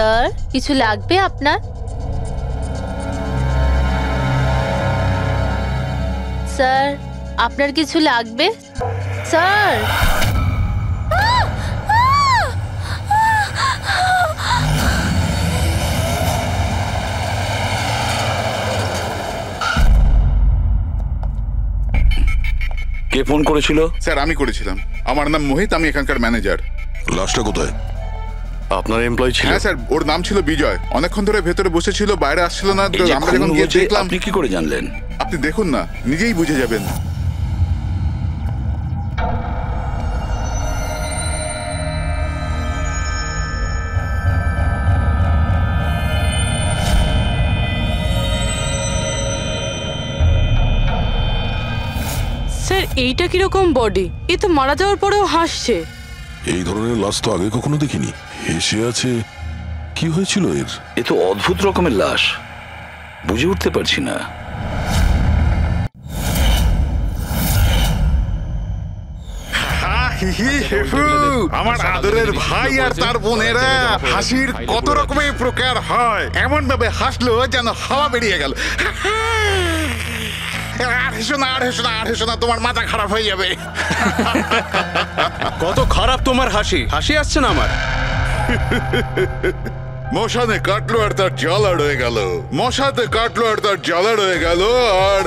Sir কিছু লাগবে আপনার? স্যার আপনার কিছু লাগবে? স্যার কে ফোন করেছিল? স্যার আমি করেছিলাম। আমার নাম মোহিত, আমি এখানকার ম্যানেজার। লাশটা কোথায়? আপনার এমপ্লয়ি ছিল? হ্যাঁ স্যার, ওর নাম ছিল বিজয়। অনেকক্ষণ ধরে ভেতরে বসেছিল, বাইরে আসছিল না। আমরা যখন গিয়ে দেখলাম। আপনি কি করে জানলেন? আপনি দেখুন না, নিজেই বুঝে যাবেন। স্যার এইটা কিরকম বডি? এ তো মারা যাওয়ার পরেও হাসছে। এই ধরনের লাশ তো আগে কখনো দেখিনি। হেসে আছে, কি হয়েছিল এর? এ তো অদ্ভুত রকমের লাশ, বুঝে উঠতে পারছি না। আমার আদরের ভাই আর তার বোনেরা, হাসির কত রকমের প্রকার হয়। এমন ভাবে হাসলো যেন হাওয়া বেরিয়ে গেল। আর হেসো না, আর হেসো না, আর হেসো না, তোমার মাথা খারাপ হয়ে যাবে। কত খারাপ তোমার হাসি! হাসি আসছে না আমার। মশানে কাটলো আর তার জ্বালা রয়ে গেল। মশাতে কাটলো আর তার জ্বালা রয়ে গেল। আর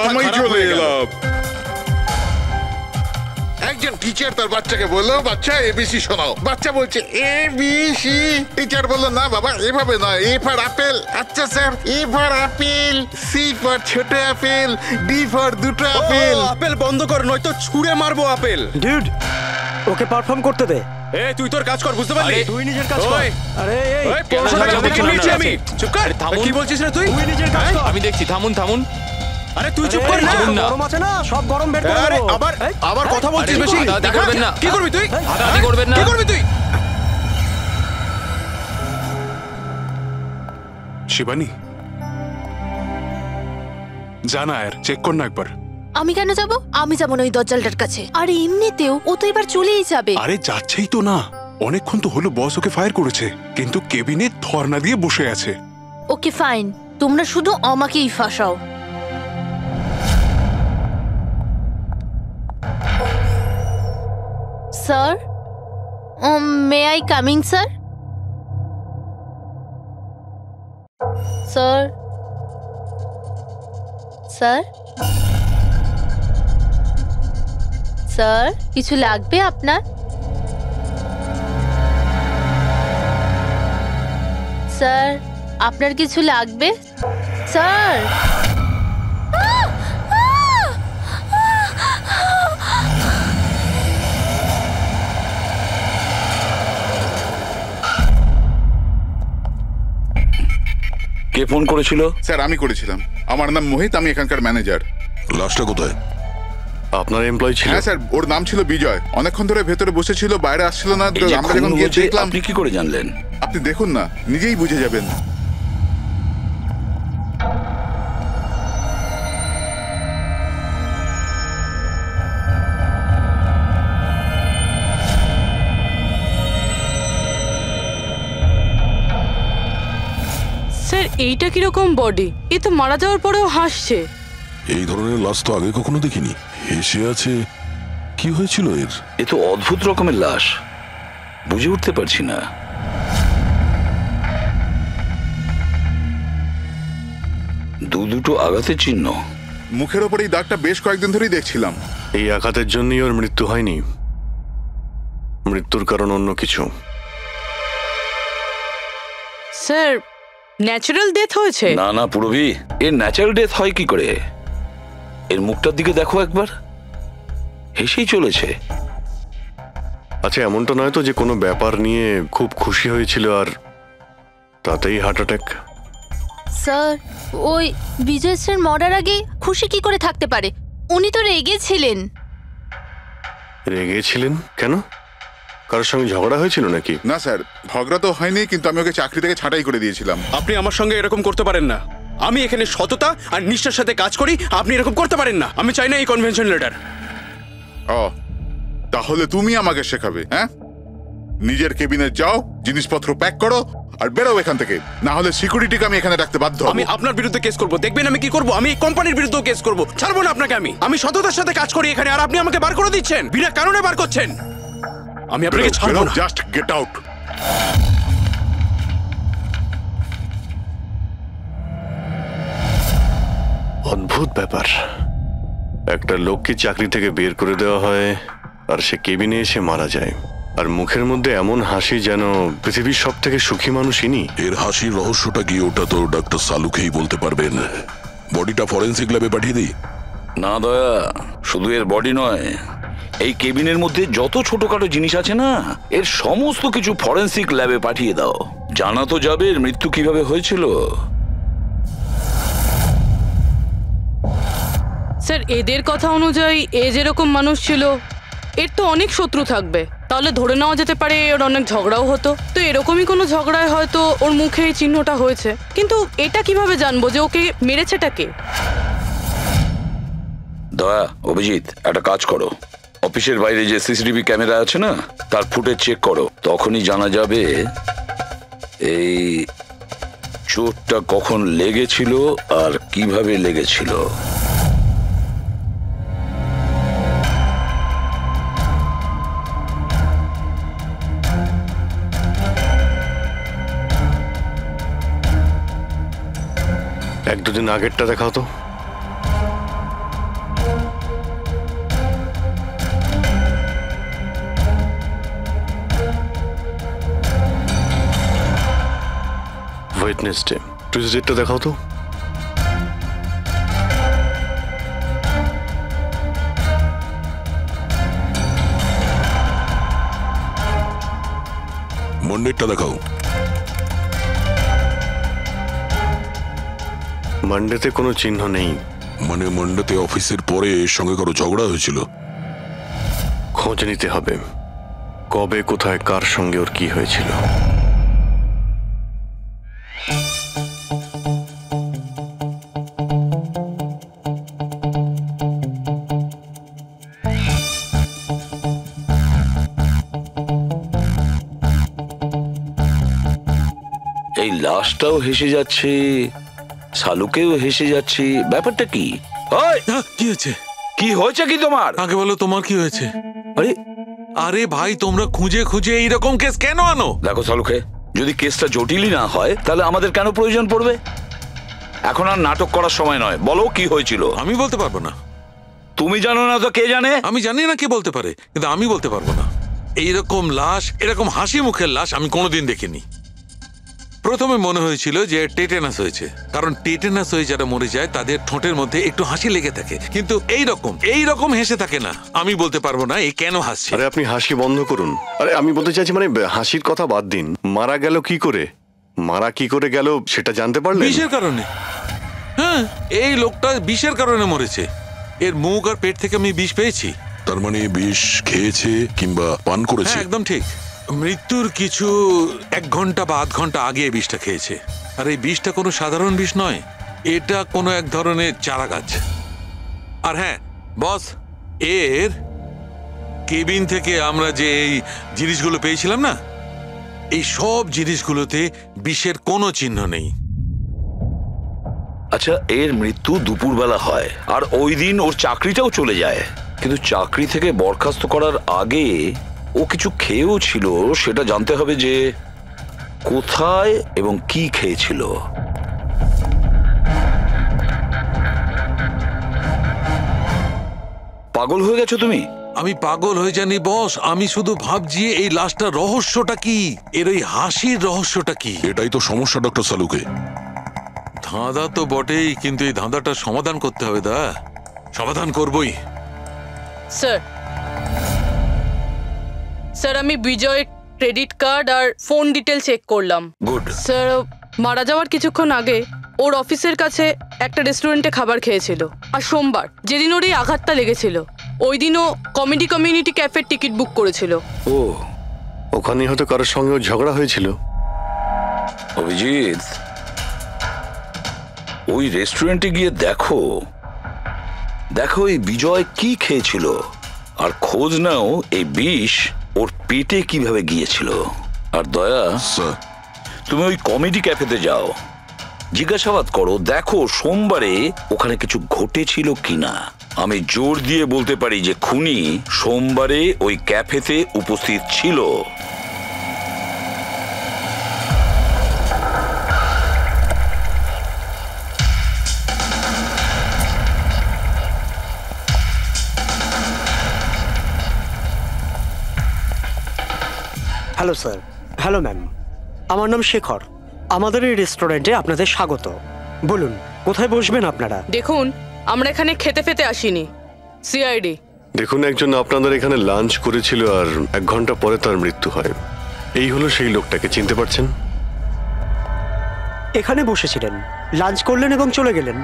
আমি চলে এলাম। একজন টিচার তার বাচ্চাকে বললো, বাচ্চা এবিসি শোনাও। বাচ্চা বলছে এবিসি। টিচার বললো, না বাবা এভাবে নয়, এ ফর আপেল। আচ্ছা sir, A for apple, C for ছোট আপেল, ডি ফর দুটো আপেল। আপেল বন্ধ কর, নয়তো ছুঁড়ে মারবো আপেল। ডিউড, ওকে পারফর্ম করতে দে। এই তুই তোর কাজ কর, বুঝতে পারলি? তুই নিজের কাজ কর। আরে এই 500 টাকা থেকে নিয়েছি আমি। চুপ কর। কি বলছিস না তুই? তুই নিজের কাজ কর। আমি দেখছি, থামুন থামুন। আরে তুই চুপ কর না। গরম আছে না, সব গরম বের করে আরে দেবো। আবার কথা বলছিস বেশি। হাতাহাতি করবেন না। কি করবি তুই? হাতাহাতি করবেন না। কি করবি তুই? শিবানী, জানা আর চেক কর না একবার। আমি কেন যাব? আমি যাব না ওই দজ্জালটার কাছে। আর এমনিতেও ও তো এবার চলেই যাবে। আরে যাচ্ছেই তো না, অনেকক্ষণ তো হলো বস ওকে ফায়ার করেছে, কিন্তু কেবিনে ধর্ণা দিয়ে বসে আছে। ওকে ফাইন, তোমরা শুধু আমাকেই ফাঁসাও। Sir, may I coming sir? Sir, sir, sir কিছু লাগবে আপনার? স্যার আপনার কিছু লাগবে? স্যার কে ফোন করেছিল? স্যার আমি করেছিলাম। আমার নাম মোহিত, আমি এখানকার ম্যানেজার। লাশটা কোথায়? আপনার এমপ্লয়ি ছিল? হ্যাঁ স্যার, ওর নাম ছিল বিজয়। অনেকক্ষণ ধরে ভেতরে বসেছিল, বাইরে আসছিল না। আমরা যখন গিয়ে দেখলাম। আপনি কি করে জানলেন? আপনি দেখুন না, নিজেই বুঝে যাবেন। স্যার এইটা কিরকম বডি? এ তো মারা যাওয়ার পরেও হাসছে। এই ধরনের লাশ তো আগে কখনো দেখিনি। হেসে আছে, কি হয়েছিল এর? এ তো অদ্ভুত রকমের লাশ, বুঝে উঠতে পারছি না। দুটো আঘাতের চিহ্ন। মুখের ওপর এই দাগটা বেশ কয়েকদিন ধরেই দেখছিলাম। এই আঘাতের জন্যই ওর মৃত্যু হয়নি, মৃত্যুর কারণ অন্য কিছু। স্যার ন্যাচারাল ডেথ হয়েছে? না না পুরবি, এর ন্যাচারাল ডেথ হয় কি করে? এর মুখটার দিকে দেখো একবার, হেসেই চলেছে। আচ্ছা এমনটা নয় তো যে কোনো ব্যাপার নিয়ে খুব খুশি হয়েছিল আর তাতেই হার্ট অ্যাটাক? স্যার ওই বিজয় স্যার মরার আগে খুশি কি করে থাকতে পারে? উনি তো রেগেছিলেন। রেগেছিলেন কেন? কারোর সঙ্গে ঝগড়া হয়েছিল নাকি? না স্যার, ঝগড়া তো হয়নি, কিন্তু আমি ওকে চাকরি থেকে ছাঁটাই করে দিয়েছিলাম। আপনি আমার সঙ্গে এরকম করতে পারেন না। আমি এখানে সততা আর নিষ্ঠার সাথে কাজ করি, আপনি এরকম করতে পারেন না। আমি চাই না এই কনভেনশন লেটার। ও, তাহলে তুমি আমাকে শেখাবে? হ্যাঁ নিজের কেবিনে যাও, জিনিসপত্র প্যাক করো আর বেরো এখান থেকে, না হলে সিকিউরিটিকে আমি এখানে রাখতে বাধ্য হব। আমি আপনার বিরুদ্ধে কেস করব, দেখবেন আমি কি করব। আমি এই কোম্পানির বিরুদ্ধে কেস করব, ছাড়বো না আপনাকে। আমি সততার সাথে কাজ করি এখানে, আর আপনি আমাকে বার করে দিচ্ছেন, বিনা কারণে বার করছেন। আমি আপনাকে ছাড়বো না। Just get out. অদ্ভুত ব্যাপার, একটা লোককে চাকরি থেকে বের করে দেওয়া হয় আর সে কেবিনে এসে মারা যায়, আর মুখের মধ্যে এমন হাসি যেন পৃথিবীর সব থেকে সুখী মানুষ ইনি। এর হাসির রহস্যটা কি ওটা তো ডাক্তার সালুকেই বলতে পারবেন। বডিটা ফরেন্সিক ল্যাবে পাঠিয়ে দিই? না দয়া, শুধু এর বডি নয়, এই কেবিনের মধ্যে যত ছোটখাটো জিনিস আছে না, এর সমস্ত কিছু ফরেন্সিক ল্যাবে পাঠিয়ে দাও। জানা তো যাবে এর মৃত্যু কিভাবে হয়েছিল। স্যার এদের কথা অনুযায়ী এ যেরকম মানুষ ছিল, এর তো অনেক শত্রু থাকবে। তাহলে ধরে নেওয়া যেতে পারে ওর অনেক ঝগড়াও হতো। তো এরকমই কোনো ঝগড়ায় হয়তো ওর মুখে এই চিহ্নটা হয়েছে। কিন্তু এটা কিভাবে জানবো যে ওকে মেরেছেটা কে? দয়া, অভিজিৎ, একটা কাজ করো, অফিসের বাইরে যে সিসিটিভি ক্যামেরা আছে না, তার ফুটেজ চেক করো। তখনই জানা যাবে এই চোটটা কখন লেগেছিল আর কিভাবে লেগেছিল। এক দুদিন আগেরটা দেখাও তো। ওয়েডনেসডে, টিউসডেটা দেখাও তো। মন্ডেরটা দেখাও। মানডেতে কোনো চিহ্ন নেই। মানে মন্ডেতে অফিসের পরে এর সঙ্গে কারো ঝগড়া হয়েছিল? খোঁজ নিতে হবে, কবে কোথায় কার সঙ্গে ওর কি হয়েছিল। এই লাশটাও হেসে যাচ্ছে, শালুকেও হেসে যাচ্ছে, ব্যাপারটা কি? ওই, কি হয়েছে? কি হয়েছে কি তোমার? আগে বলো তোমার কি হয়েছে? আরে আরে ভাই, তোমরা খুঁজে খুঁজে এইরকম কেস কেন আনো? দেখো শালুকে, যদি কেসটা জটিলই না হয় তাহলে আমাদের কেন প্রয়োজন পড়বে? এখন আর নাটক করার সময় নয়, বলো কি হয়েছিল। আমি বলতে পারবো না। তুমি জানো না তো কে জানে? আমি জানি না কে বলতে পারে, কিন্তু আমি বলতে পারবো না। এইরকম লাশ, এরকম হাসি মুখের লাশ আমি কোনোদিন দেখিনি। প্রথমে মনে হয়েছিল যে টেটেনাস হয়েছে, কারণ টেটেনাস হয়ে যারা মরে যায় তাদের ঠোঁটের মধ্যে একটু হাসি লেগে থাকে, কিন্তু এইরকম হেসে থাকে না। আমি বলতে পারবো না এ কেন হাসছে। আরে আপনি হাসি বন্ধ করুন। আরে আমি বলতে চাইছি, মানে হাসির কথা বাদ দিন, মারা গেল কি করে, মারা কি করে গেল সেটা জানতে পারলেন? বিষের কারণে। হ্যাঁ, এই লোকটা বিষের কারণে মরেছে। এর মুখ আর পেট থেকে আমি বিষ পেয়েছি। তার মানে বিষ খেয়েছে কিংবা পান করেছে? হ্যাঁ, একদম ঠিক। মৃত্যুর কিছু 1 ঘন্টা বা আধ ঘন্টা আগে এই বিষটা খেয়েছে। আর এই বিষটা কোনো সাধারণ বিষ নয়, এটা কোনো এক ধরনের চারা গাছ। আর হ্যাঁ বস, এর কেবিন থেকে আমরা যে এই জিনিসগুলো পেয়েছিলাম না, এই সব জিনিসগুলোতে বিষের কোনো চিহ্ন নেই। আচ্ছা, এর মৃত্যু দুপুরবেলা হয় আর ওই দিন ওর চাকরিটাও চলে যায়, কিন্তু চাকরি থেকে বরখাস্ত করার আগে ও কিছু খেয়েও ছিল। সেটা জানতে হবে যে কোথায় এবং কি খেয়েছিল। পাগল হয়ে গেছো তুমি? আমি পাগল হয়ে জানি বস, আমি শুধু ভাবছি এই লাশটার রহস্যটা কি, এর ওই হাসির রহস্যটা কি। এটাই তো সমস্যা ডক্টর সালুকে। ধাঁধা তো বটেই, কিন্তু এই ধাঁধাটার সমাধান করতে হবে। সমাধান করবই। স্যার আমি বিজয়ের ক্রেডিট কার্ড আর ফোন ডিটেল চেক করলাম। গুড। স্যার মারা যাওয়ার কিছুক্ষণ আগে ওর অফিসের কাছে একটা রেস্টুরেন্টে খাবার খেয়েছিল, আর সোমবার যেদিন ওর এই আঘাতটা লেগেছিল ওই দিনও কমেডি কমিউনিটি ক্যাফের টিকিট বুক করেছিল। ও, ওখানে হয়তো কারোর সঙ্গে ঝগড়া হয়েছিল। অভিজিৎ, ওই রেস্টুরেন্টে গিয়ে দেখো এই বিজয় কি খেয়েছিল, আর খোঁজ নাও এই বিষ ওর পেটে কিভাবে গিয়েছিল। আর দয়া, স্যার তুমি ওই কমেডি ক্যাফেতে যাও, জিজ্ঞাসাবাদ করো, দেখো সোমবারে ওখানে কিছু ঘটেছিল কিনা। আমি জোর দিয়ে বলতে পারি যে খুনি সোমবারে ওই ক্যাফেতে উপস্থিত ছিল। Hello sir. হ্যালো ম্যাম, আমার নাম শেখর। আমাদের এই রেস্টুরেন্টে আপনাদের স্বাগত। বলুন কোথায় বসবেন আপনারা? দেখুন, আমরা এখানে খেতে ফেতে আসিনি, সিআইডি। দেখুন, একজন আপনাদের এখানে লাঞ্চ করেছিল আর 1 ঘন্টা পরে তার মৃত্যু হয়। এই হলো সেই লোকটাকে, চিনতে পারছেন? এখানে বসেছিলেন, লাঞ্চ করলেন এবং চলে গেলেন।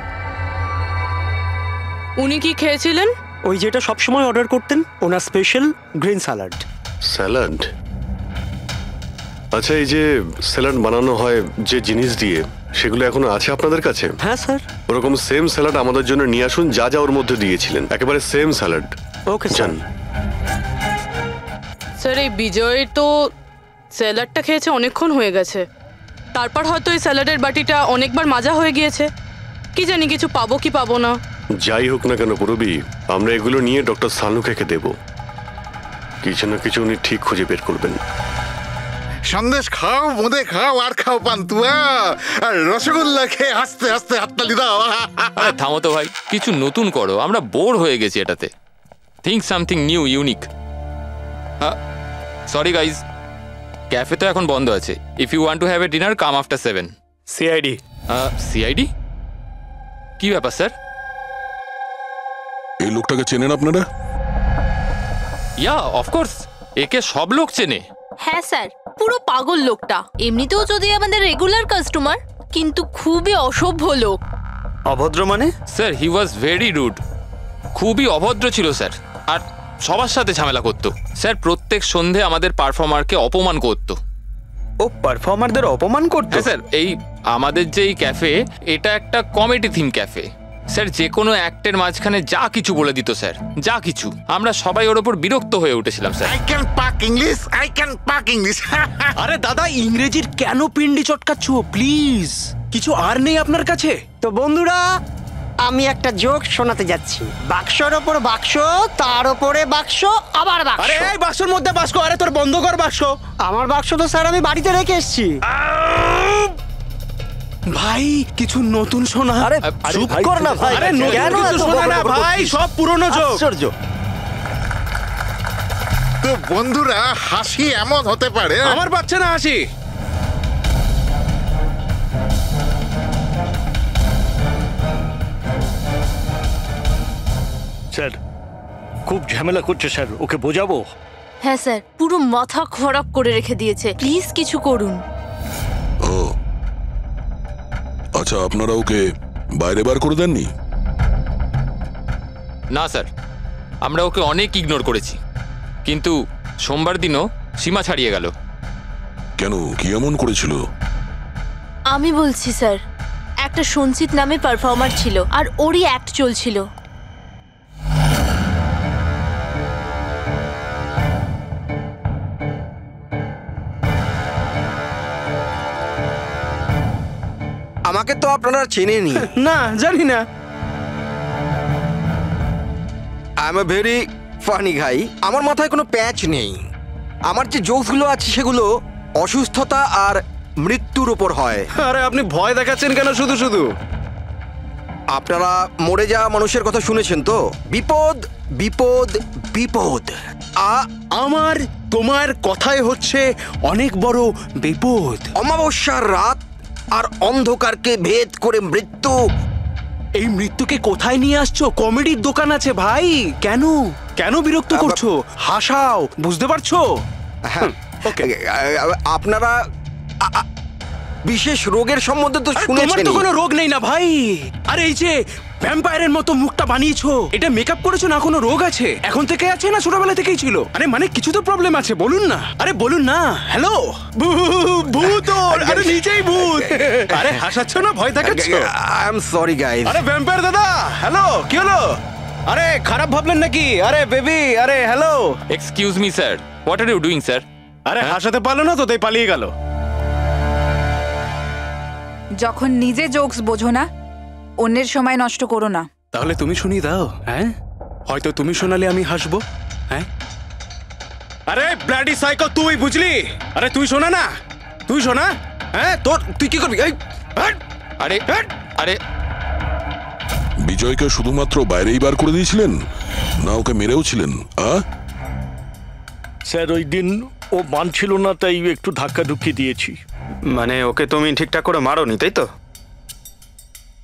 উনি কি খেয়েছিলেন? ওই যেটা সবসময় অর্ডার করতেন, ওনার স্পেশাল গ্রিন স্যালাড। স্যালাড? আচ্ছা, এই যে স্যালাড বানানো হয় যে জিনিস দিয়ে, সেগুলো এখনো আছে আপনাদের কাছে? হ্যাঁ স্যার। ওরকম সেম স্যালাড আমাদের জন্য নিয়ে আসুন, যা যা ওর মধ্যে দিয়েছিলেন, একেবারে same salad. Okay sir. Sir, এই বিজয় তো স্যালাডটা খেয়েছে অনেকক্ষণ হয়ে গেছে। তারপর হয়তো এই স্যালাডের বাটিটা অনেকবার মাজা হয়ে গিয়েছে। কি জানি কিছু পাবো কি পাবো না। যাই হোক না কেন পুরবি, আমরা এগুলো নিয়ে ডক্টর সানুকে দেব। কিছু না কিছু উনি ঠিক খুঁজে বের করবেন। সন্দেশ খাও, বোঁদে খাও, আর খাও পান্তুয়া, আর রসগোল্লা খেয়ে হাসতে হাসতে হাততালি দাও। আরে থামো তো ভাই, কিছু নতুন করো, আমরা বোর হয়ে গেছি এটাতে। Think something new, unique. Sorry guys, cafe তো এখন বন্ধ আছে। If you want to have a dinner, come after 7। CID. CID? কি ব্যাপার স্যার? এই লোকটাকে চেনেন আপনারা? ইয়া, অফকোর্স, একে সব লোক চেনে। হ্যাঁ স্যার, পুরো পাগল লোকটা। এমনিতেও যদি আমাদের রেগুলার কাস্টমার, কিন্তু খুবই অসভ্য লোক। অভদ্র মানে? Sir, he was very rude. খুবই অভদ্র ছিল স্যার, আর সবার সাথে ঝামেলা করতো। স্যার, প্রত্যেক সন্ধে আমাদের পারফর্মারকে অপমান করতো। ও পারফর্মারদের অপমান করতো? হ্যাঁ স্যার, এই আমাদের যে এই ক্যাফে, এটা একটা কমেডি থিম ক্যাফে। স্যার, যে কোনো অ্যাক্টের মাঝখানে যা কিছু বলে দিত স্যার, যা কিছু। আমরা সবাই ওর ওপর বিরক্ত হয়ে উঠেছিলাম স্যার। আই ক্যান পাক ইংলিশ, আই ক্যান পাক ইংলিশ। আরে দাদা, ইংরেজির কেন পিন্ডি চটকাচ্ছ? প্লিজ, কিছু আর নেই আপনার কাছে? তো বন্ধুরা, আমি একটা জোক শোনাতে যাচ্ছি। বাক্সর ওপর বাক্স, তার ওপরে বাক্স, আবার বাক্স। আরে এই বাক্সর মধ্যে বাক্স, আরে তোর বন্ধ কর বাক্স। আমার বাক্স তো স্যার আমি বাড়িতে রেখে এসেছি। ভাই, কিছু নতুন শোনা। আরে চুপ ভাই, কর না ভাই। আরে নতুন কেন কিছু এত শোনা না বকবক ভাই, করছিস? সব পুরনো জোক। আশ্চর্য। তো বন্ধুরা, হাসি এমন হতে পারে। আমার বাচ্চা না হাসি। স্যার, খুব ঝামেলা করছে স্যার, ওকে বোঝাবো? হ্যাঁ স্যার, পুরো মাথা খারাপ করে রেখে দিয়েছে। প্লিজ কিছু করুন। ও আচ্ছা, আপনারা ওকে বাইরে বার করে দেননি? না স্যার, আমরা ওকে অনেক ইগনোর করেছি, কিন্তু সোমবার দিনও সীমা ছাড়িয়ে গেল। কেন, কি এমন করেছিল? আমি বলছি স্যার, একটা সঞ্চিত নামে পারফর্মার ছিল, আর ওরই অ্যাক্ট চলছিল। আমাকে তো আপনারা চেনেনি। না, জানি না। I am a very funny guy. আমার মাথায় কোনো প্যাচ নেই। আমার যে জোকসগুলো আছে সেগুলো অসুস্থতা আর মৃত্যুর উপর হয়। আরে আপনি ভয় দেখাচ্ছেন কেন শুধু শুধু? আপনারা মরে যাওয়া মানুষের কথা শুনেছেন তো? বিপদ বিপদ বিপদ। আমার তোমার কথাই হচ্ছে অনেক বড় বিপদ। অমাবস্যার রাত আর অন্ধকারকে ভেদ করে মৃত্যু। এই মৃত্যুকে কোথায় নিয়ে আসছো? কমেডির দোকান আছে ভাই। কেন কেন বিরক্ত করছো? হাসাও, বুঝতে পারছো? হ্যাঁ, আপনারা বিশেষ রোগের সম্বন্ধে তো শুনেছেন। তোমার তো কোনো রোগ নেই না ভাই। আরে এই যে ভ্যাম্পায়ারের মতো মুখটা বানিয়েছো, এটা মেকআপ করেছো না? কোনো রোগ আছে? এখন থেকে আছে না ছোটবেলা থেকেই ছিল? আরে মানে কিছু তো প্রবলেম আছে, বলুন না। আরে বলুন না। হ্যালো, ভূত! আরে নিচেই ভূত। আরে হাসাচ্ছ না, ভয় দেখাচ্ছ? I am sorry guys. আরে ভ্যাম্পায়ার দাদা, হ্যালো, কি হলো? আরে খারাপ ভাবলেন নাকি? আরে বেবি, আরে hello. Excuse me sir, what are you doing sir? আরে হাসাতে পারলো না তো তাই পালিয়ে গেল। যখন নিজে জোকস বোঝো না, অন্যের সময় নষ্ট করো না। তাহলে তুমি শুনিয়ে দাও। হ্যাঁ, হয়তো তুমি শোনালে আমি হাসবো। হ্যাঁ, আরে ব্লাডি সাইকো, তুই বুঝলি? আরে তুই শোনা না, তুই শোনা। হ্যাঁ, তুই কি করবি? আরে আরে বিজয়কে শুধুমাত্র বাইরেই বার করে দিয়েছিলেন, না ওকে মেরেও ছিলেন? স্যার ওই দিন ও মানছিল না, তাই একটু ধাক্কা ঢুকিয়ে দিয়েছি। মানে ওকে তুমি ঠিকঠাক করে মারোনি, তাই তো?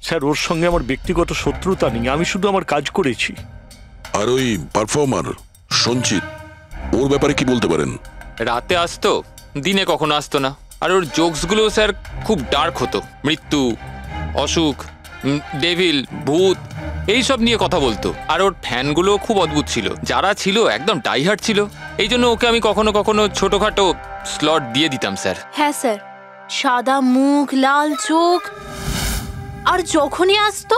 স্যার ওর সঙ্গে আমার ব্যক্তিগত শত্রুতা নেই, আমি শুধু আমার কাজ করেছি। আর ওই পারফর্মার সঞ্চিত, ওর ব্যাপারে কি বলতে পারেন? রাতে আসতো, দিনে কখনো আসতো না। আর ওর জোকসগুলো স্যার খুব ডার্ক হতো। মৃত্যু, অসুখ, ডেভিল, ভূত এইসব নিয়ে কথা বলতো। আর ওর ফ্যানগুলো খুব অদ্ভুত ছিল, যারা ছিল একদম ডাইহার্ট ছিল। এই জন্য ওকে আমি কখনো কখনো ছোটখাটো স্লট দিয়ে দিতাম স্যার। হ্যাঁ স্যার, সাদা মুখ, লাল চোখ, আর যখনই আসতো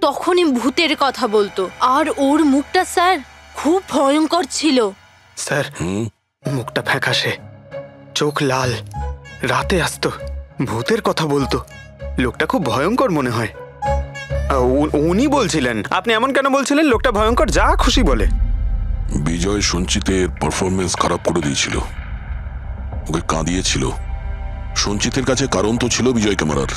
তখনই ভূতের কথা বলতো। আর ওর মুখটা স্যার খুব ভয়ঙ্কর ছিল। স্যার মুখটা ফ্যাকাশে, চোখ লাল, রাতে আসতো, ভূতের কথা বলতো। লোকটা খুব ভয়ঙ্কর মনে হয়। উনি বলছিলেন, আপনি এমন কেন বলছিলেন? লোকটা ভয়ঙ্কর, যা খুশি বলে। বিজয় সঞ্চিতের পারফরমেন্স খারাপ করে দিয়েছিল, ওকে কাঁদিয়েছিল। সঞ্চিতের কাছে কারণ তো ছিল বিজয়কে মারার।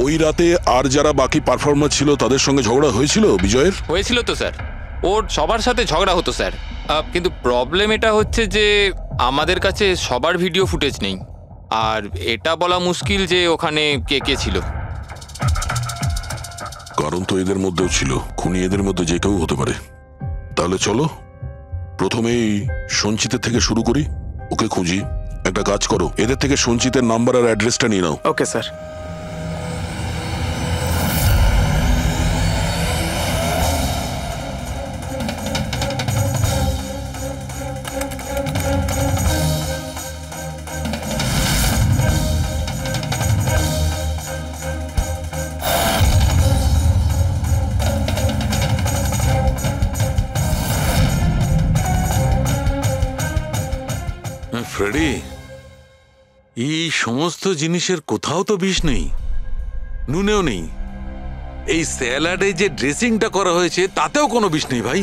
ওই রাতে আর যারা বাকি পারফর্মার ছিল তাদের সঙ্গে ঝগড়া হয়েছিল বিজয়ের? হয়েছিল তো স্যার, ওর সবার সাথে ঝগড়া হতো স্যার। কিন্তু প্রবলেম এটা হচ্ছে যে আমাদের কাছে সবার ভিডিও ফুটেজ নেই, আর এটা বলা মুশকিল যে ওখানে কে কে ছিল। কারণ তো এদের মধ্যেও ছিল, খুনি এদের মধ্যে যে কেউ হতে পারে। তাহলে চলো প্রথমেই সঞ্চিতের থেকে শুরু করি, ওকে খুঁজি। একটা কাজ করো, এদের থেকে সঞ্চিতের নাম্বার আর অ্যাড্রেসটা নিয়ে নাও। Okay sir. ফ্রেডি, এই সমস্ত জিনিসের কোথাও তো বিষ নেই, নুনেও নেই। এই স্যালাডে যে ড্রেসিংটা করা হয়েছে তাতেও কোনো বিষ নেই ভাই।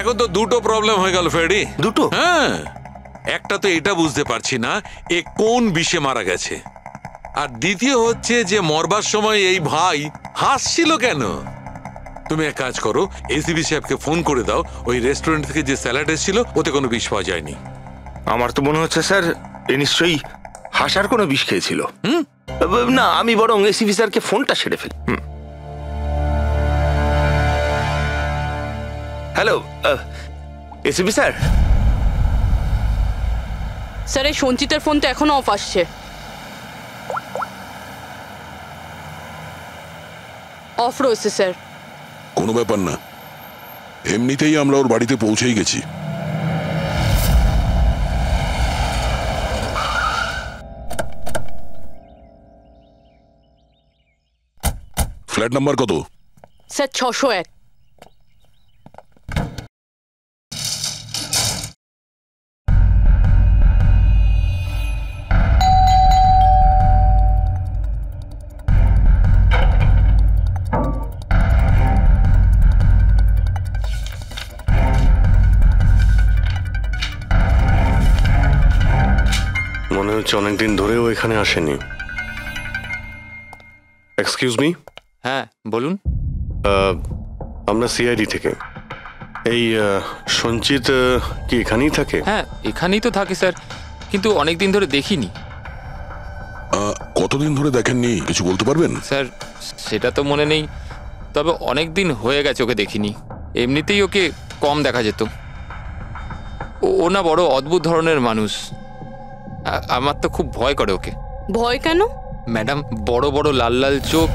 এখন তো দুটো প্রবলেম হয়ে গেল ফ্রেডি। দুটো? হ্যাঁ, একটা তো এটা বুঝতে পারছি না এ কোন বিষে মারা গেছে, আর দ্বিতীয় হচ্ছে যে মরবার সময় এই ভাই হাসছিল কেন। তুমি এক কাজ করো, এসিবি সাহেবকে ফোন করে দাও, ওই রেস্টুরেন্ট থেকে যে স্যালাড এসেছিল ওতে কোনো বিষ পাওয়া যায়নি। আমার তো মনে হচ্ছে স্যার এ নিশ্চয়ই হাসার কোনো বিষ খেয়েছিল। না, আমি বরং এসিবি স্যারকে ফোনটা সেরে ফেলি। Hello ACB sir. স্যার এই সঞ্চিতের ফোন তো এখনো অফ আসছে। অফ রয়েছে স্যার। কোনো ব্যাপার না, এমনিতেই আমরা ওর বাড়িতে পৌঁছেই গেছি। ফ্ল্যাট নাম্বার কত? স্যার 601। মনে হচ্ছে অনেকদিন ধরেও এখানে আসেনি। Excuse me. হ্যাঁ বলুন। আমরা সিআইডি থেকে। এই সঞ্চিত কি এখানেই থাকে? হ্যাঁ এখানেই তো থাকে স্যার, কিন্তু অনেক দিন ধরে দেখিনি। কতদিন ধরে দেখেননি কিছু বলতে পারবেন? স্যার সেটা তো মনে নেই, তবে অনেক দিন হয়ে গেছে ওকে দেখিনি। এমনিতেই ওকে কম দেখা যেত। ও না বড় অদ্ভুত ধরনের মানুষ, আমার তো খুব ভয় করে ওকে। ভয় কেন? ম্যাডাম, বড় বড় লাল লাল চোখ,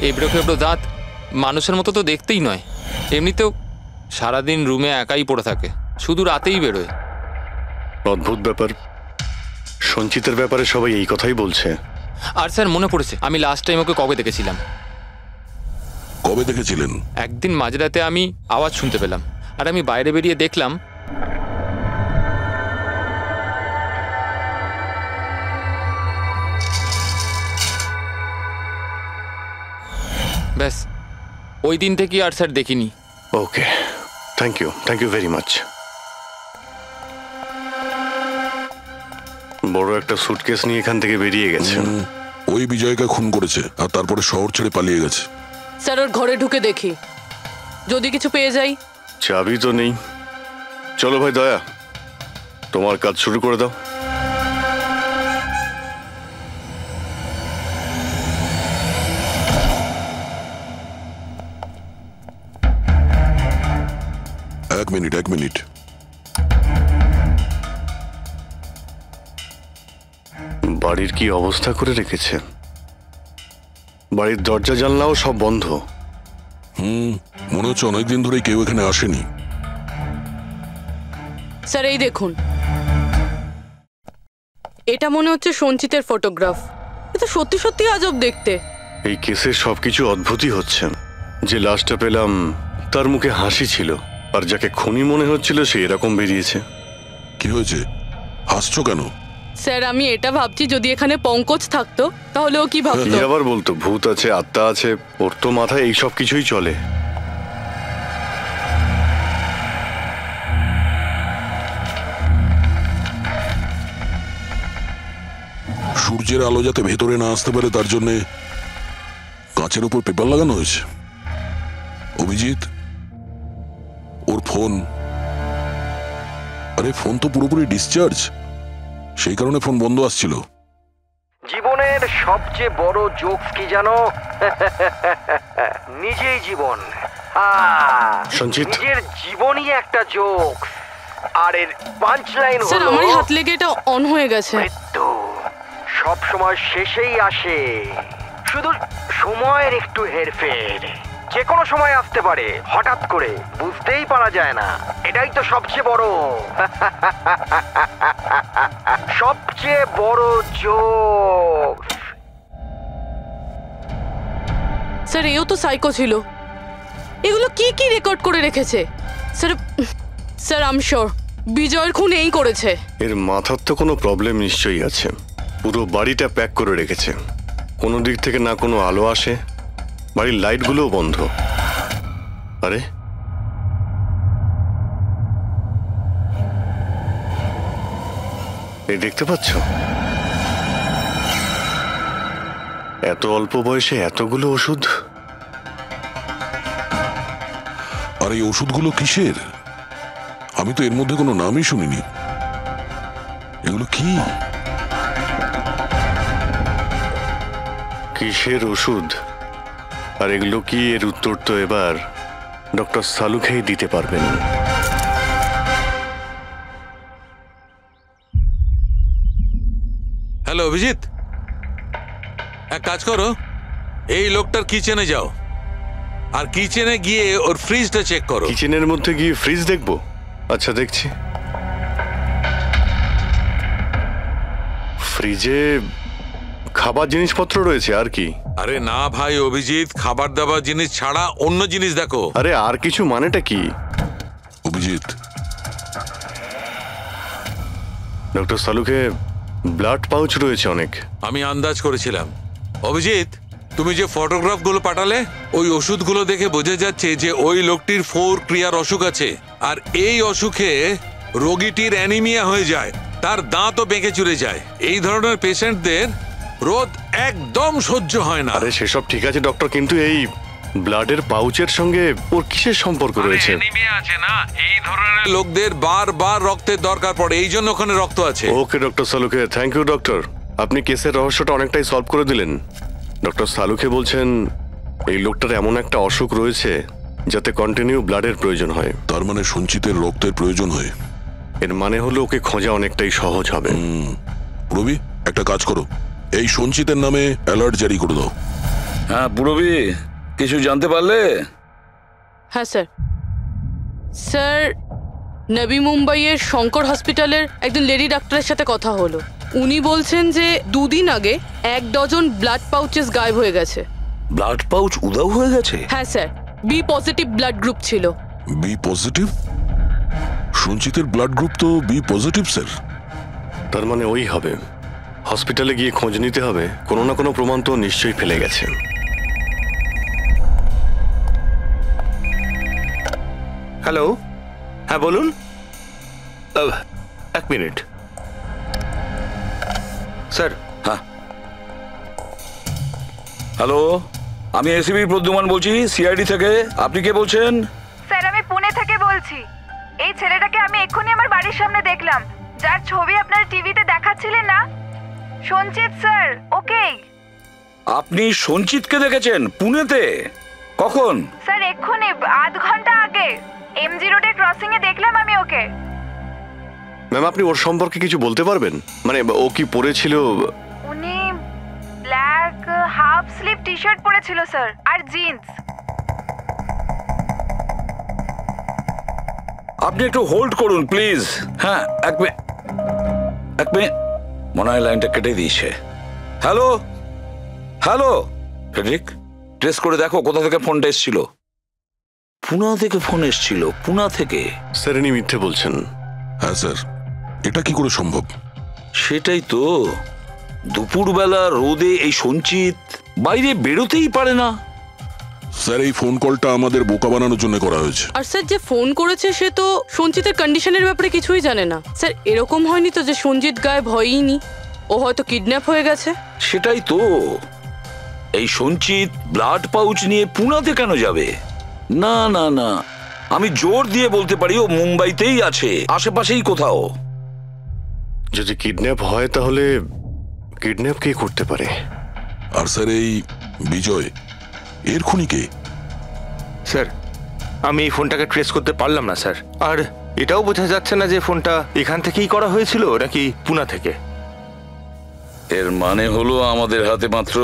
এবড়ো খেবড়ো দাঁত, মানুষের মতো তো দেখতেই নয়। এমনিতেও সারাদিন রুমে একাই পড়ে থাকে, শুধু রাতেই বেরোয়। অদ্ভুত ব্যাপার। সঞ্চিতের ব্যাপারে সবাই এই কথাই বলছে। আর স্যার মনে পড়েছে আমি লাস্ট টাইম ওকে কবে দেখেছিলাম। কবে দেখেছিলেন? একদিন মাঝরাতে আমি আওয়াজ শুনতে পেলাম, আর আমি বাইরে বেরিয়ে দেখলাম ব্যাস, ওই দিন থেকে আর স্যার দেখিনি। ওকে, থ্যাংক ইউ ভেরি মাচ। বড় একটা সুটকেস নিয়ে এখান থেকে বেরিয়ে গেছে। ওই বিজয়কে খুন করেছে আর তারপরে শহর ছেড়ে পালিয়ে গেছে। স্যার ওর ঘরে ঢুকে দেখি, যদি কিছু পেয়ে যাই। চাবি তো নেই। চলো ভাই দয়া, তোমার কাজ শুরু করে দাও। এক মিনিট। বাড়ির কি অবস্থা করে রেখেছে? বাড়ির দরজা জানলাও সব বন্ধ। মনে হচ্ছে অনেকদিন ধরে কেউ এখানে আসেনি। স্যার এই দেখুন, এটা মনে হচ্ছে সঞ্চিতের ফটোগ্রাফ। এটা সত্যি সত্যি আজব দেখতে। এই কেসে সবকিছু অদ্ভুতই হচ্ছে। যে লাশটা পেলাম তার মুখে হাসি ছিল, আর যাকে খুনি মনে হচ্ছিল সে এরকম বেরিয়েছে। কি হয়েছে? হাসছো কেন? স্যার আমি এটা ভাবছি, যদি এখানে পঙ্কজ থাকতো তাহলে ও কি ভাবতো? আবার বলতো ভূত আছে, আত্মা আছে, ওর তো মাথায় এই সব কিছুই চলে। সূর্যের আলো যাতে ভেতরে না আসতে পারে তার জন্য কাঁচের উপর পেপার লাগানো হয়েছে। অভিজিৎ, ওর ফোন, আরে ফোন তো পুরোপুরি ডিসচার্জ, সেই কারণে ফোন বন্ধ আসছিল। জীবনের সবচেয়ে বড় জোকস কি জানো? নিজেই জীবন। সঞ্চিত, নিজের জীবনই একটা জোকস, আর এর পাঞ্চ লাইন স্যার হলো আমার হাত লেগে এটা অন হয়ে গেছে। মৃত্যু সব সময় শেষেই আসে, শুধু সময়ের একটু হেরফের। যে কোনো সময় আসতে পারে, হঠাৎ করে, বুঝতেই পারা যায় না। এটাই তো সবচেয়ে বড় সবচেয়ে বড় জোক। স্যার এও তো সাইকো ছিল। এগুলো কি কি রেকর্ড করে রেখেছে? স্যার আই এম শিওর বিজয়ের খুন এই করেছে। এর মাথার তো কোনো প্রবলেম নিশ্চয়ই আছে। পুরো বাড়িটা প্যাক করে রেখেছে, কোনো দিক থেকে না কোনো আলো আসে, বাড়ির লাইটগুলোও বন্ধ। আরে এই দেখতে পাচ্ছ, এত অল্প বয়সে এতগুলো ওষুধ। আর এই ওষুধগুলো কিসের? আমি তো এর মধ্যে কোনো নামই শুনিনি। এগুলো কি? কিসের ওষুধ আর এগুলো কি, এর উত্তর তো এবার ডক্টর সালুখেই দিতে পারবেন। হ্যালো অভিজিৎ, এক কাজ করো, এই লোকটার কিচেনে যাও, আর কিচেনে গিয়ে ওর ফ্রিজটা চেক করো। কিচেনের মধ্যে গিয়ে ফ্রিজ দেখবো? আচ্ছা দেখছি। ফ্রিজে খাবার জিনিসপত্র রয়েছে আর কি? আরে না ভাই অভিজিৎ, খাবার দাবার জিনিস ছাড়া অন্য জিনিস দেখো। আরে আর কিছু মানেটা কি? অভিজিৎ, ডক্টর সালুকে ব্লাড পাউচ রয়েছে অনেক। আমি আন্দাজ করেছিলাম। অভিজিৎ, তুমি যে ফটোগ্রাফগুলো পাঠালে, ওই ওষুধগুলো দেখে বোঝা যাচ্ছে যে ওই লোকটির 4 ক্রিয়ার অসুখ আছে, আর এই অসুখে রোগীটির অ্যানিমিয়া হয়ে যায়, তার দাঁতও বেঁকে চুরে যায়। এই ধরনের পেশেন্টদের রোদ একদম সহ্য হয় না। আরে সেসব ঠিক আছে ডক্টর, কিন্তু এই ব্লাডের পাউচের সঙ্গে ওর কিসের সম্পর্ক রয়েছে? অ্যানিমিয়া আছে না, এই ধরনের লোকদের বারবার রক্তের দরকার পড়ে, এই জন্য ওখানে রক্ত আছে। ওকে ডক্টর সালুকে, থ্যাংক ইউ ডক্টর, আপনি কেসের রহস্যটা অনেকটাই সলভ করে দিলেন। ডক্টর সালুকে বলছেন এই লোকটার এমন একটা অসুখ রয়েছে যাতে কন্টিনিউ ব্লাডের প্রয়োজন হয়। তার মানে সঞ্চিতের রক্তের প্রয়োজন হয়। এর মানে হলো ওকে খোঁজা অনেকটাই সহজ হবে। রবি, একটা কাজ করো, এই সঞ্চিতের নামে অ্যালার্ট জারি করে দাও। হ্যাঁ পুরবি, কিছু জানতে পারলে? হ্যাঁ স্যার। স্যার নবী মুম্বাইয়ের শঙ্কর হসপিটালের একজন লেডি ডাক্তারের সাথে কথা হলো। উনি বলছেন যে 2 দিন আগে 1 ডজন ব্লাড পাউচেস গায়েব হয়ে গেছে। ব্লাড পাউচ উধাও হয়ে গেছে? হ্যাঁ sir, B positive blood group ছিল। B positive? সঞ্চিতের ব্লাড গ্রুপ তো বি পজিটিভ স্যার। তার মানে ওই হবে। হসপিটালে গিয়ে খোঁজ নিতে হবে, কোনো না কোনো প্রমাণ তো নিশ্চয়ই ফেলে গেছে। হ্যালো, হ্যাঁ বলুন। 1 মিনিট স্যার। হ্যাঁ, হ্যালো, আমি এসিবি প্রদ্যুমান বলছি, সিআইডি থেকে। আপনি কে বলছেন? স্যার আমি পুনে থেকে বলছি। এই ছেলেটাকে আমি এক্ষুনি আমার বাড়ির সামনে দেখলাম, যার ছবি আপনার টিভিতে দেখাচ্ছিলেন না, সঞ্চিত স্যার। ওকে। আপনি সঞ্চিতকে দেখেছেন পুনেতে? কখন? স্যার এক্ষুনি, আধ ঘন্টা আগে এমজি রোডে ক্রসিং এ দেখলাম আমি ওকে। ম্যাম, আপনি ওর সম্পর্কে কিছু বলতে পারবেন? মানে ও কি পরেছিল? উনি black half sleeve T shirt পরেছিল স্যার, আর জিন্স। আপনি একটু হোল্ড করুন প্লিজ। হ্যাঁ, এক মিনিট। মনে হয় লাইনটা কেটে দিয়েছে। হ্যালো হ্যালো ফ্রেডরিক, ট্রেস করে দেখো কোথা থেকে ফোনটা এসেছিল। পুনা থেকে ফোন এসেছিল? পুনা থেকে? স্যার ইনি মিথ্যে বলছেন। হ্যাঁ স্যার, এটা কি করে সম্ভব? সেটাই তো, দুপুরবেলা রোদে এই সঞ্চিত বাইরে বেরোতেই পারে না। স্যার এই ফোন কলটা আমাদের বোকা বানানোর জন্য করা হয়েছে। আর স্যার যে ফোন করেছে সে তো সঞ্জিতের কন্ডিশনের ব্যাপারে কিছুই জানে না। স্যার এরকম হয়নি তো যে সঞ্জিত গায়েব হয়ইনি, ও হয়তো কিডন্যাপ হয়ে গেছে। সেটাই তো, এই সঞ্চিত ব্লাড পাউচ নিয়ে পুনাতে কেন যাবে? না না না, আমি জোর দিয়ে বলতে পারি ও মুম্বাইতেই আছে, আশেপাশেই কোথাও। যদি কিডন্যাপ হয় তাহলে কিডন্যাপ কে করতে পারে? আর স্যার এই বিজয়, এর খুনি কে? স্যার আমি এই ফোনটাকে ট্রেস করতে পারলাম না স্যার। আর এটাও বোঝা যাচ্ছে না যে ফোনটা এখান থেকেই করা হয়েছিল নাকি পুনা থেকে। এর মানে হলো আমাদের হাতে মাত্র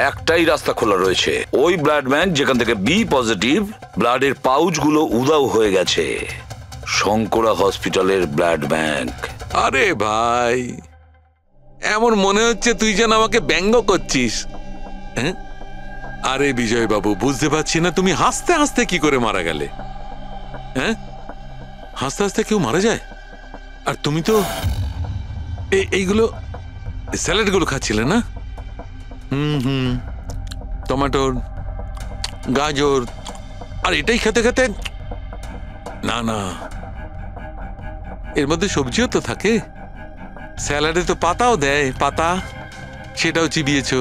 একটাই রাস্তা খোলা রয়েছে, ওই ব্লাড ব্যাংক যেখান থেকে বি পজিটিভ ব্লাডের পাউচগুলো উধাও হয়ে গেছে, শঙ্করা হসপিটালের ব্লাড ব্যাংক। আরে ভাই, এমন মনে হচ্ছে তুই যেন আমাকে ব্যঙ্গ করছিস। হ্যাঁ, আরে বিজয় বাবু, বুঝতে পারছি না তুমি হাসতে হাসতে কি করে মারা গেলে। হ্যাঁ, হাসতে হাসতে কেউ মারা যায়? আর তুমি তো এইগুলো স্যালাড গুলো খাচ্ছিলে না? টমেটোর, গাজর, আর এটাই খেতে খেতে। না না, এর মধ্যে সবজিও তো থাকে, স্যালাডে তো পাতাও দেয়, পাতা, সেটাও চিবিয়েছ।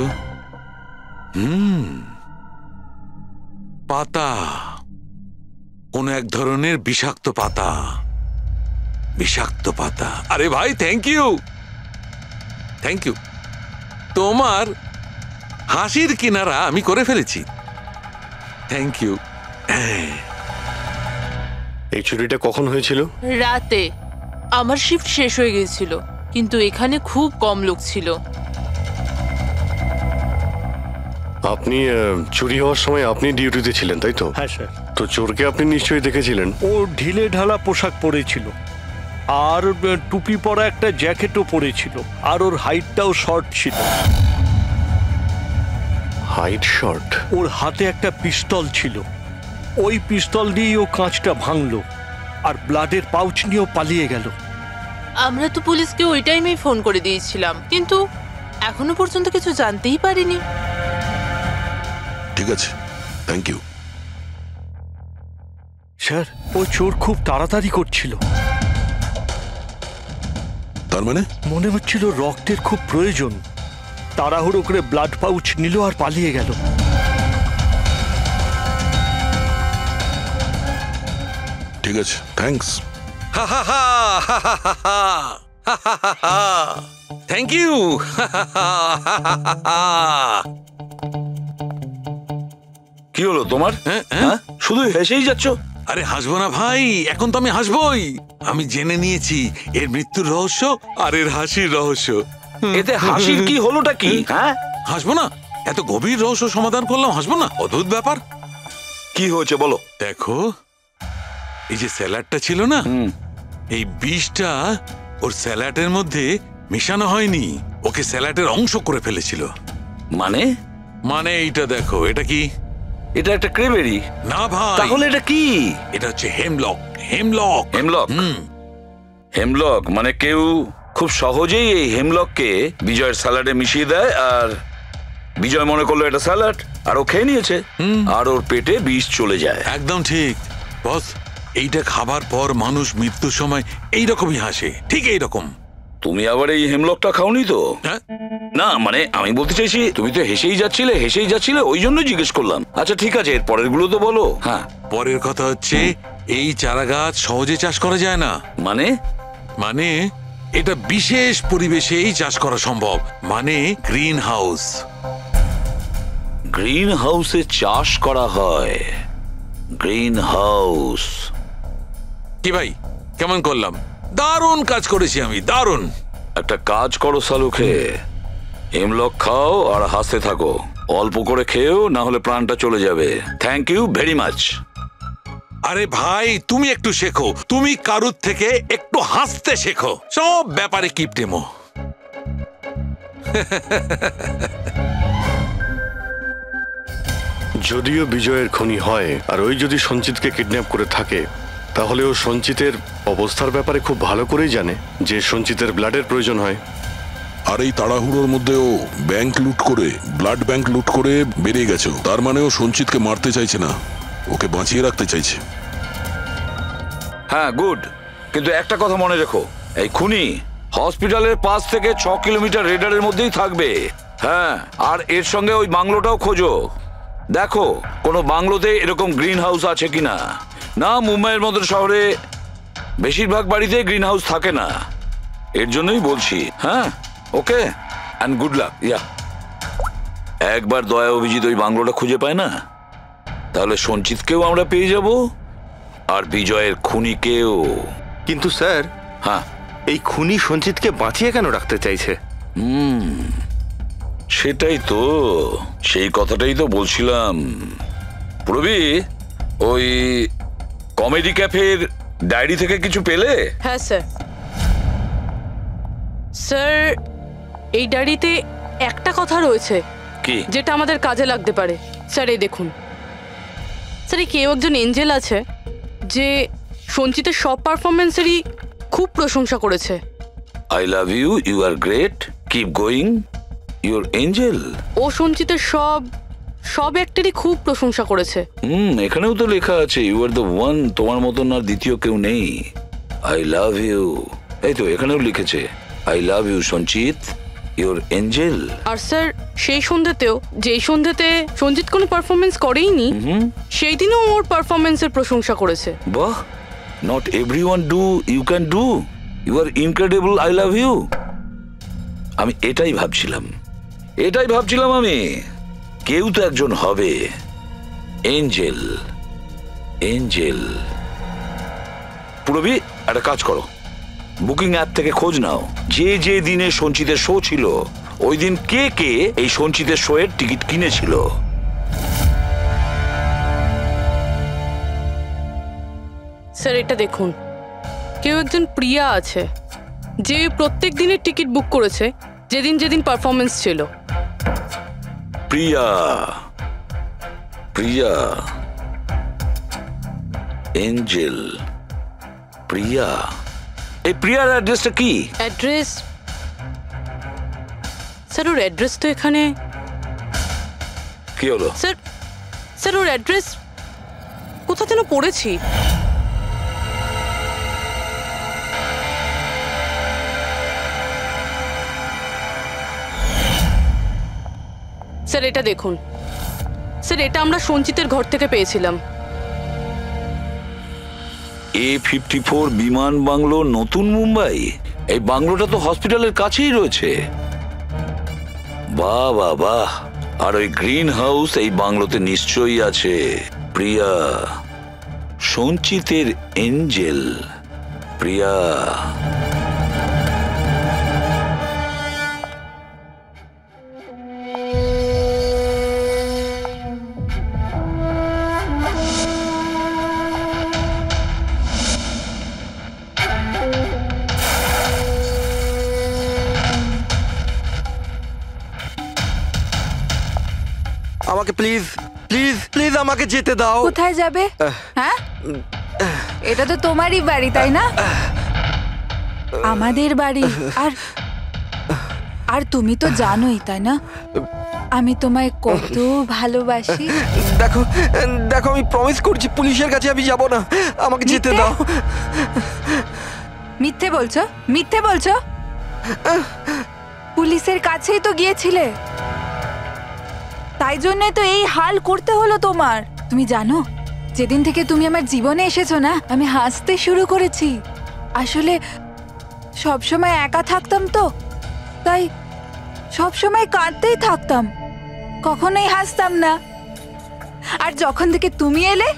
পাতা, কোন এক ধরনের বিষাক্ত পাতা, বিষাক্ত পাতা। আরে ভাই, থ্যাংক ইউ, থ্যাংক ইউ। তোমার হাসির কিনারা আমি করে ফেলেছি, থ্যাংক ইউ। এই চুরিটা কখন হয়েছিল? রাতে। আমার শিফট শেষ হয়ে গিয়েছিল, কিন্তু এখানে খুব কম লোক ছিল। আপনি চুরি হওয়ার সময় আপনি ডিউটিতে ছিলেন, তাই তো? হ্যাঁ স্যার। তো চোরকে আপনি নিশ্চয়ই দেখেছিলেন। ও ঢিলে ঢালা পোশাক পরেছিল, আর টুপি পরা একটা জ্যাকেটও পরেছিল, আর ওর হাইটটাও শর্ট ছিল। Height short? ওর হাতে একটা পিস্তল ছিল, ওই পিস্তল দিয়ে ও কাঁচটা ভাঙলো, আর ব্লাডের পাউচ নিয়েও পালিয়ে গেল। আমরা তো পুলিশকে ওই টাইমেই ফোন করে দিয়েছিলাম, কিন্তু এখনো পর্যন্ত কিছু জানতেই পারিনি। ঠিক আছে, থ্যাংক ইউ। স্যার ও চোর খুব তাড়াতাড়ি করছিল, তার মানে মনে হচ্ছিল রক্তের খুব প্রয়োজন, তাড়াহুড়ো করে ব্লাড পাউচ নিল আর পালিয়ে গেল। ঠিক আছে, থ্যাঙ্কস। Thank you. কি হলো তোমার? হ্যাঁ, শুধু হেসেই যাচ্ছ। আরে হাসবো না ভাই, এখন তো আমি হাসবোই। আমি জেনে নিয়েছি এর মৃত্যুর রহস্য আর এর হাসির রহস্য। এতে হাসির কি হলোটা কি? হ্যাঁ, হাসবো না? এত গভীর রহস্য সমাধান করলাম, হাসবো না? অদ্ভুত ব্যাপার। কি হয়েছে বলো। দেখো, এই যে স্যালাডটা ছিল না, এই বিষটা ওর স্যালাডের মধ্যে মিশানো হয়নি, ওকে স্যালাডের অংশ করে ফেলেছিল। মানে মানে এইটা দেখো, এটা কি? এটা একটা ক্রেবেরি। না ভাই, তাহলে এটা কি? এটা হচ্ছে হেমলক। হেমলক হেমলক হেমলক মানে কেউ খুব সহজেই এই হেমলককে বিজয়ের স্যালাডে মিশিয়ে দেয়, আর বিজয় মনে করলো এটা স্যালাড, আর ও খেয়ে নিয়েছে, আর ওর পেটে বিষ চলে যায়। একদম ঠিক বস। এইটা খাবার পর মানুষ মৃত্যুর সময় এইরকমই হাসে, ঠিক এইরকম। তুমি আবার এই হেমলকটা খাওনি তো? না মানে আমি বলতে চাইছি, তুমি তো হেসেই যাচ্ছিলে, ওই জন্য জিজ্ঞেস করলাম। আচ্ছা ঠিক আছে, এর পরের গুলো তো বলো। হ্যাঁ, পরের কথা হচ্ছে এই চারা গাছ সহজে চাষ করা যায় না। মানে? মানে এটা বিশেষ পরিবেশেই চাষ করা সম্ভব, মানে গ্রিন হাউস। গ্রিন হাউসে চাষ করা হয়? গ্রিন হাউস কি ভাই, কেমন করলাম? দারুণ কাজ করেছি আমি, দারুণ। একটা কাজ করো সালুকে, হেমলক খাও আর হাসতে থাকো। অল্প করে খেয়েও, না হলে প্রাণটা চলে যাবে। Thank you very much. আরে ভাই, তুমি একটু শেখো, তুমি কারুর থেকে একটু হাসতে শেখো। সব ব্যাপারে কিপটেমো। যদিও বিজয়ের খুনি হয়, আর ওই যদি সঞ্চিতকে কিডন্যাপ করে থাকে, তাহলে ও সঞ্চিতের অবস্থার ব্যাপারে খুব ভালো করেই জানে যে সঞ্চিতের ব্লাডের প্রয়োজন হয়। আর এই তাড়াহুড়োর মধ্যে ও ব্যাংক লুট করে, ব্লাড ব্যাংক লুট করে বেরিয়ে গেছে। তার মানে ও সঞ্চিতকে মারতে চাইছে না, ওকে বাঁচিয়ে রাখতে চাইছে। হ্যাঁ গুড, কিন্তু একটা কথা মনে রেখো, এই খুনি হসপিটালের 5 থেকে 6 কিলোমিটার রেডারের মধ্যেই থাকবে। হ্যাঁ, আর এর সঙ্গে ওই বাংলোটাও খোঁজো। দেখো কোনো বাংলোতে এরকম গ্রিন হাউস আছে কিনা। না, মুম্বাইয়ের মতো শহরে বেশিরভাগ বাড়িতে গ্রিন হাউস থাকে না, এর জন্যই বলছি। হ্যাঁ, ওকে, অ্যান্ড গুড লাক। ইয়া, একবার দয়া অভিজিৎ ওই বাংলোটা খুঁজে পায় না, তাহলে সঞ্চিতকেও আমরা পেয়ে যাব, আর বিজয়ের খুনিকেও। কিন্তু স্যার, হ্যাঁ, এই খুনি সঞ্চিতকে বাঁচিয়ে কেন রাখতে চাইছে? সেটাই তো, সেই কথাটাই তো বলছিলাম। প্রবি, ওই কমেডি ক্যাফের ডায়েরি থেকে কিছু পেলে? হ্যাঁ স্যার। স্যার, এই ডায়েরিতে একটা কথা রয়েছে কি, যেটা আমাদের কাজে লাগতে পারে। স্যার এই দেখুন, স্যার এই কেউ একজন এঞ্জেল আছে যে সঞ্চিতের সব পারফরমেন্সেরই খুব প্রশংসা করেছে। I love you, you are great, keep going, you're angel. ও সঞ্চিতের সব অ্যাক্টেরই খুব প্রশংসা করেছে। এখানেও তো লেখা আছে, ইউ আর দ্য ওয়ান, তোমার মতন আর দ্বিতীয় কেউ নেই। আই লাভ ইউ, এই তো এখানেও লিখেছে, আই লাভ ইউ সঞ্চিত, ইউর এঞ্জেল। আর স্যার সেই সন্ধ্যাতেও, যেই সন্ধ্যাতে সঞ্জিত কোনো পারফরমেন্স করেইনি, সেই দিনও ওর পারফরমেন্সের প্রশংসা করেছে। বাহ, not everyone do, you can do, you are incredible, I love you. আমি এটাই ভাবছিলাম আমি, কেউ তো একজন হবে এঞ্জেল। এঞ্জেল। পুরবি, একটা কাজ করো, বুকিং অ্যাপ থেকে খোঁজ নাও, যে দিনে সঞ্চিতের শো ছিল, ওই দিন কে কে এই সঞ্চিতের শো এর টিকিট কিনেছিল। স্যার এটা দেখুন, কেউ একজন প্রিয়া আছে যে প্রত্যেক দিনের টিকিট বুক করেছে যেদিন যেদিন পারফরমেন্স ছিল। প্রিয়া, প্রিয়া, এঞ্জেল, প্রিয়া। এই প্রিয়ার অ্যাড্রেসটা কি? অ্যাড্রেস? স্যার ওর অ্যাড্রেস তো এখানে। কি হলো? স্যার ওর অ্যাড্রেস কোথা যেন পড়েছি। স্যার এটা দেখুন, স্যার এটা আমরা সঞ্চিতের ঘর থেকে পেয়েছিলাম। A54 বিমান বাংলো, নতুন মুম্বাই। এই বাংলোটা তো হসপিটালের কাছেই রয়েছে। বাহ বাহ বাহ। আর ওই গ্রিন হাউস এই বাংলোতে নিশ্চয়ই আছে। প্রিয়া, সঞ্চিতের এঞ্জেল, প্রিয়া। আমাকে প্লিজ প্লিজ প্লিজ আমাকে যেতে দাও। কোথায় যাবে? হ্যাঁ, এটা তো তোমারই বাড়ি তাই না? আমাদের বাড়ি। আর আর তুমি তো জানোই তাই না আমি তোমায় কত ভালোবাসি। দেখো দেখো আমি প্রমিস করছি পুলিশের কাছে আমি যাব না, আমাকে যেতে দাও। মিথ্যে বলছো, মিথ্যে বলছো। পুলিশের কাছেই তো গিয়েছিলে, তাই জন্যই তো এই হাল করতে হলো তোমার। তুমি জানো যেদিন থেকে তুমি আমার জীবনে এসেছো না আমি হাসতে শুরু করেছি। আসলে সবসময় একা থাকতাম তো, তাই সবসময় কাঁদতেই থাকতাম, কখনোই হাসতাম না। আর যখন থেকে তুমি এলে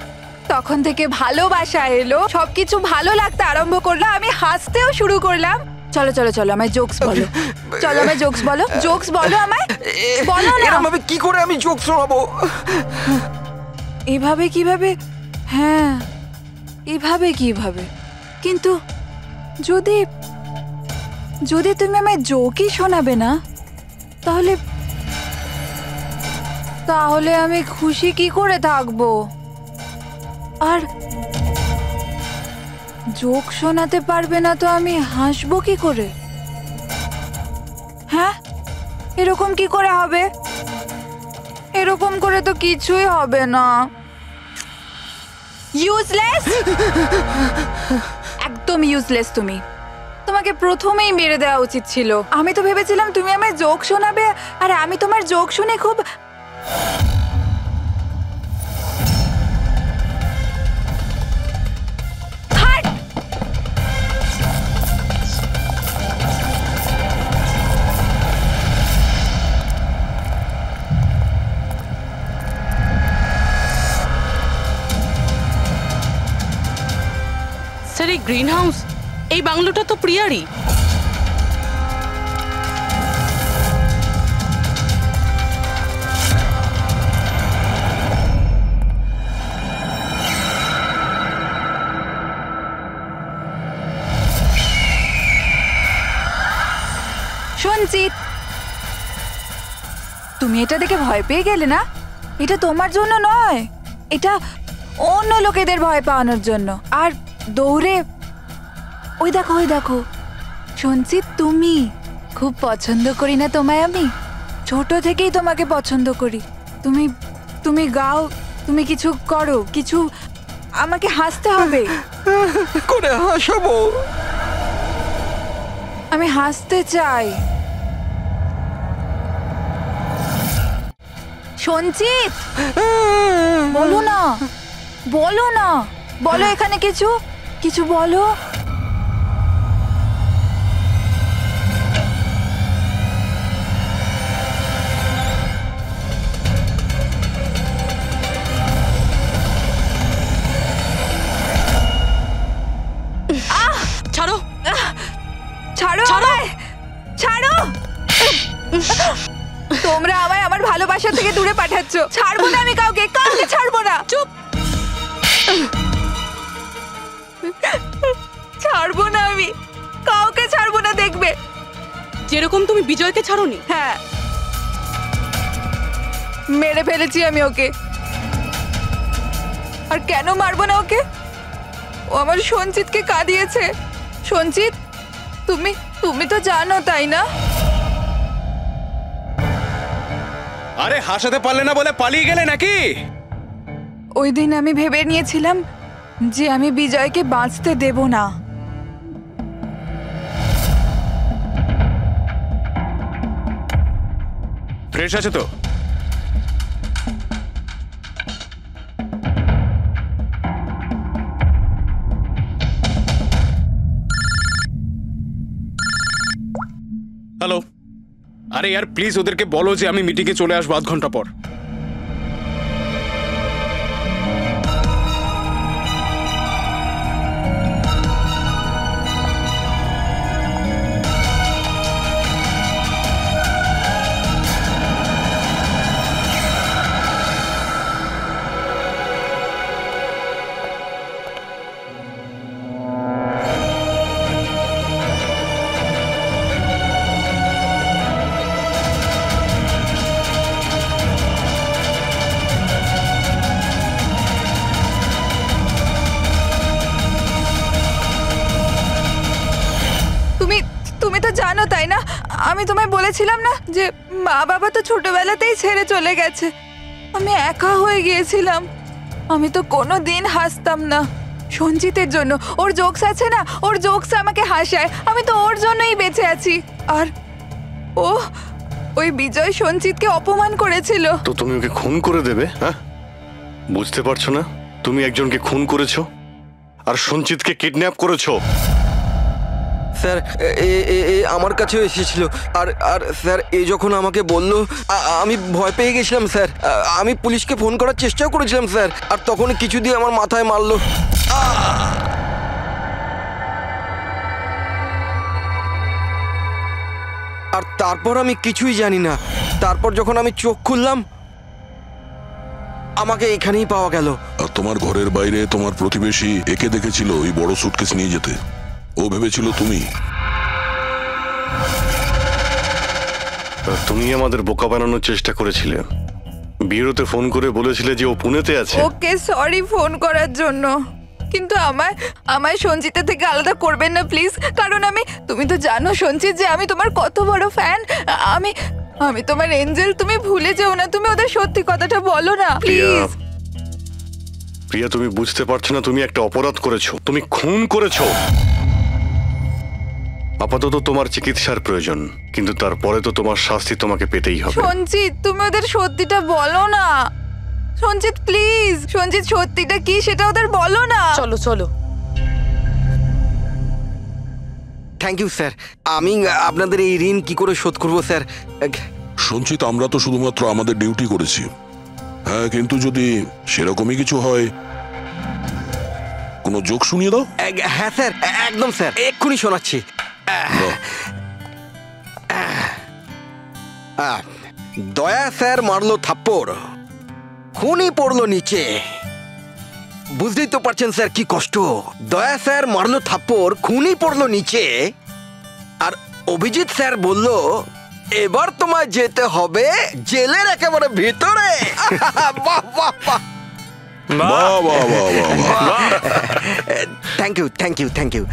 তখন থেকে ভালোবাসা এলো, সবকিছু ভালো লাগতে আরম্ভ করলো, আমি হাসতেও শুরু করলাম। চলো চলো চলো আমায় জোকস বলো, চলো আমায় জোকস বলো, জোকস বলো আমায়, বলো না। এরকম ভাবে কি করে আমি জোকস শোনাবো? এভাবে কিভাবে? হ্যাঁ এভাবে কিভাবে, কিন্তু যদি যদি তুমি আমায় জোকই শোনাবে না তাহলে তাহলে আমি খুশি কি করে থাকবো? আর জোক শোনাতে পারবে না তো আমি হাসবো কি করে? হ্যাঁ এরকম কি করে হবে? এরকম করে তো কিছুই হবে না। ইউজলেস, একদম ইউজলেস তুমি। তোমাকে প্রথমেই মেরে দেওয়া উচিত ছিল। আমি তো ভেবেছিলাম তুমি আমায় জোক শোনাবে, আর আমি তোমার জোক শুনে খুব স্যার এই গ্রিন হাউস, এই বাংলোটা তো প্রিয়ারই। সঞ্চিত, তুমি এটা দেখে ভয় পেয়ে গেলে না? এটা তোমার জন্য নয়, এটা অন্য লোকেদের ভয় পাওয়ানোর জন্য। আর দৌড়ে ওই দেখো, ওই দেখো সঞ্চিত, তুমি খুব পছন্দ করি না তোমায় আমি, ছোট থেকেই তোমাকে পছন্দ করি। তুমি তুমি গাও, তুমি কিছু করো, কিছু আমাকে হাসতে হবে। করে হাসাবো? আমি হাসতে চাই। সঞ্চিত বলো না, বলো না, বলো এখানে কিছু কিছু বলো। ছাড়ো, ছাড়ো আমায়, ছাড়ো। তোমরা আমায় আমার ভালোবাসা থেকে দূরে পাঠাচ্ছ। ছাড়বো না আমি কাউকে, কাউকে ছাড়বো না। চুপ, ছাড়বো না আমি কাউকে, ছাড়বো না। দেখবে যেরকম তুমি বিজয়কে ছাড়োনি। হ্যাঁ মেরে ফেলেছি আমি ওকে। আর কেন মারবো না ওকে? ও আমার সঞ্চিতকে কাঁদিয়েছে। সঞ্চিত, তুমি তুমি তো জানো তাই না? আরে হাসাতে পারলে না বলে পালিয়ে গেলে নাকি? ওই দিন আমি ভেবে নিয়েছিলাম যে আমি বিজয়কে বাঁচতে দেব না। ফ্রেশ আছে তো? হ্যালো, আরে यार প্লিজ ওদেরকে বলো যে আমি মিটিংয়ে চলে আসবো আধ ঘন্টা পর। জানো তাই না, আমি তোমায় বলেছিলাম না যে মা বাবা তো ছোটবেলাতেই ছেড়ে চলে গেছে। আমি একা হয়ে গিয়েছিলাম। আমি তো কোনো দিন হাসতাম না সঞ্জিতের জন্য। ওর জোকস আছে না, ওর জোকস আমাকে হাসায়। আমি তো ওর জন্যই বেঁচে আছি। আর ওই বিজয় সঞ্জিতকে অপমান করেছিল। তো তুমি ওকে খুন করে দেবে? হ্যাঁ, বুঝতে পারছো না তুমি একজনকে খুন করেছো আর সঞ্জিতকে কিডন্যাপ করেছো? স্যার আমার কাছেও এসেছিল আর আর স্যার যখন আমাকে বলল আমি ভয় পেয়ে গেছিলাম স্যার। আমি পুলিশকে ফোন করার চেষ্টাও করেছিলাম স্যার, আর তখন কিছু দিয়ে আমার মাথায় মারলো। আর তারপর আমি কিছুই জানি না। তারপর যখন আমি চোখ খুললাম আমাকে এখানেই পাওয়া গেল। আর তোমার ঘরের বাইরে তোমার প্রতিবেশী একে দেখেছিল ওই বড় সুটকেস নিয়ে যেতে। ও ভেবেছিল তুমি। তুমি আমাদের বোকা বানানোর চেষ্টা করেছিলে। বিয়েতে ফোন করে বলেছিলে যে ও পুনেতে আছে। ওকে সরি ফোন করার জন্য, কিন্তু আমায় সঞ্জিতা থেকে আলাদা করবেন না প্লিজ। কারণ তুমি তো জানো সঞ্জিত যে আমি তোমার কত বড় ফ্যান। আমি তোমার এঞ্জেল। তুমি ভুলে যেও না, তুমি ওদের সত্যি কথাটা বলো না প্লিজ। প্রিয়া, তুমি বুঝতে পারছো না তুমি একটা অপরাধ করেছো, তুমি খুন করেছো। আপাতত তোমার চিকিৎসার প্রয়োজন, কিন্তু তারপরে তো তোমার শাস্তি তোমাকে পেতেই হবে। সঞ্জিত, তুমি ওদের সত্যিটা বলো না। সঞ্জিত প্লিজ, সঞ্জিত সত্যিটা কি সেটা ওদের বলো না। চলো চলো। Thank you sir. আমি আপনাদের এই ঋণ কি করে শোধ করব স্যার? সঞ্চিত, আমরা তো শুধুমাত্র আমাদের ডিউটি করেছি। হ্যাঁ, কিন্তু যদি সেরকমই কিছু হয় কোনো জোক শুনিয়ে দাও। হ্যাঁ স্যার, একদম স্যার, এক্ষুনি শোনাচ্ছি। দয়া স্যার মারলো থাপ্পড়, খুনি পড়লো নিচে। বুঝতেই তো পারছেন স্যার কি কষ্ট। দয়া স্যার মারলো থাপ্পড়, খুনি পড়লো নিচে। আর অভিজিৎ স্যার বলল এবার তোমায় যেতে হবে জেলের একেবারে ভিতরে। বাহ বাহ বাহ, বাহ বাহ বাহ বাহ। Thank you thank you thank you.